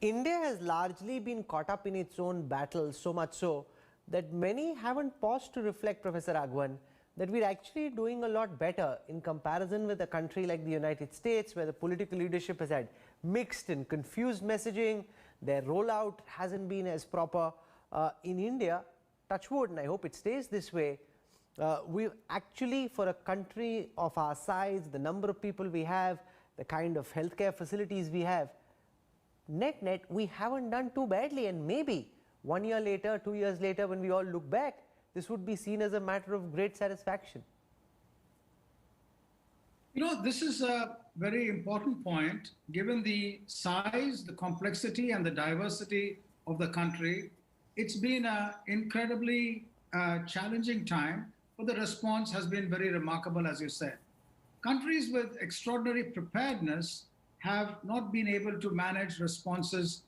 India has largely been caught up in its own battle, so much so that many haven't paused to reflect, Professor Raghavan, that we're actually doing a lot better in comparison with a country like the United States, where the political leadership has had mixed and confused messaging. Their rollout hasn't been as proper. In India, touch wood, and I hope it stays this way, we've actually, for a country of our size, the number of people we have, the kind of healthcare facilities we have, net, we haven't done too badly, and maybe 1 year later, 2 years later, when we all look back, this would be seen as a matter of great satisfaction. You know, this is a very important point, given the size, the complexity, and the diversity of the country. It's been an incredibly challenging time, but the response has been very remarkable, as you said. Countries with extraordinary preparedness have not been able to manage responses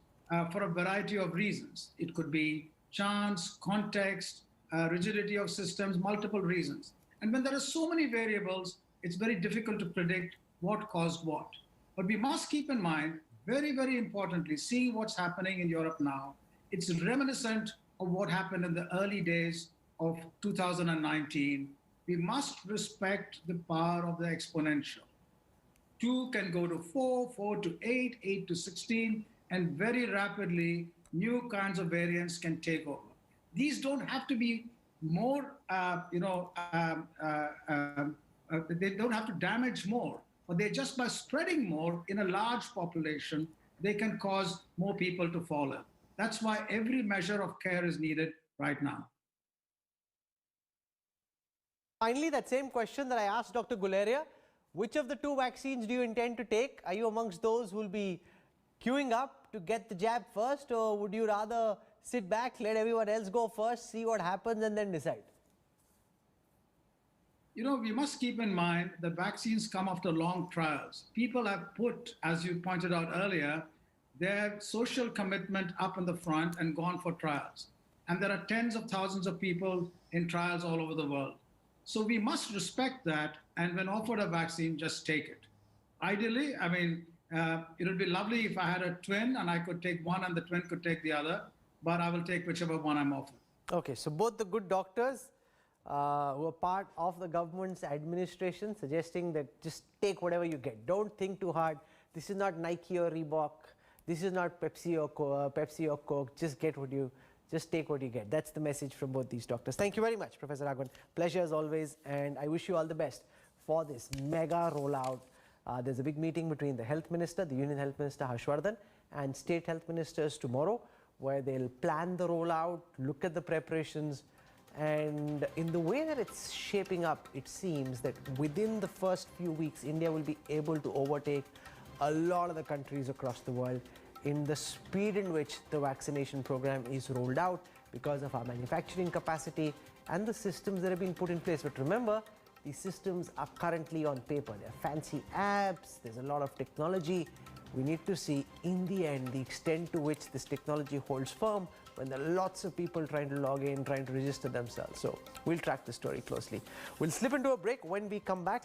for a variety of reasons. It could be chance, context, rigidity of systems, multiple reasons. And when there are so many variables, it's very difficult to predict what caused what. But we must keep in mind, very, very importantly, seeing what's happening in Europe now, it's reminiscent of what happened in the early days of 2019. We must respect the power of the exponential. 2 can go to 4, 4 to 8, 8 to 16, and very rapidly, new kinds of variants can take over. These don't have to be more, they don't have to damage more, but they just by spreading more in a large population, they can cause more people to fall ill. That's why every measure of care is needed right now. Finally, that same question that I asked Dr. Guleria, which of the 2 vaccines do you intend to take? Are you amongst those who will be queuing up to get the jab first, or would you rather sit back, let everyone else go first, see what happens, and then decide? You know, we must keep in mind that vaccines come after long trials. People have put, as you pointed out earlier, their social commitment up in the front and gone for trials. And there are tens of thousands of people in trials all over the world. So we must respect that, and when offered a vaccine, just take it. Ideally, I mean, it would be lovely if I had a twin and I could take one and the twin could take the other, but I will take whichever one I'm offered. Okay, so both the good doctors who are part of the government's administration suggesting that just take whatever you get. Don't think too hard. This is not Nike or Reebok. This is not Pepsi or Coke. Just get what you Just take what you get. That's the message from both these doctors. Thank you very much, Professor Raghavan. Pleasure as always, and I wish you all the best for this mega rollout. There's a big meeting between the Health Minister, the Union Health Minister Harshvardhan, and State Health Ministers tomorrow, where they'll plan the rollout, look at the preparations, and in the way that it's shaping up, it seems that within the first few weeks, India will be able to overtake a lot of the countries across the world in the speed in which the vaccination program is rolled out because of our manufacturing capacity and the systems that have been put in place. But remember, these systems are currently on paper. They're fancy apps, there's a lot of technology. We need to see in the end the extent to which this technology holds firm when there are lots of people trying to log in, trying to register themselves. So we'll track the story closely. We'll slip into a break. When we come back,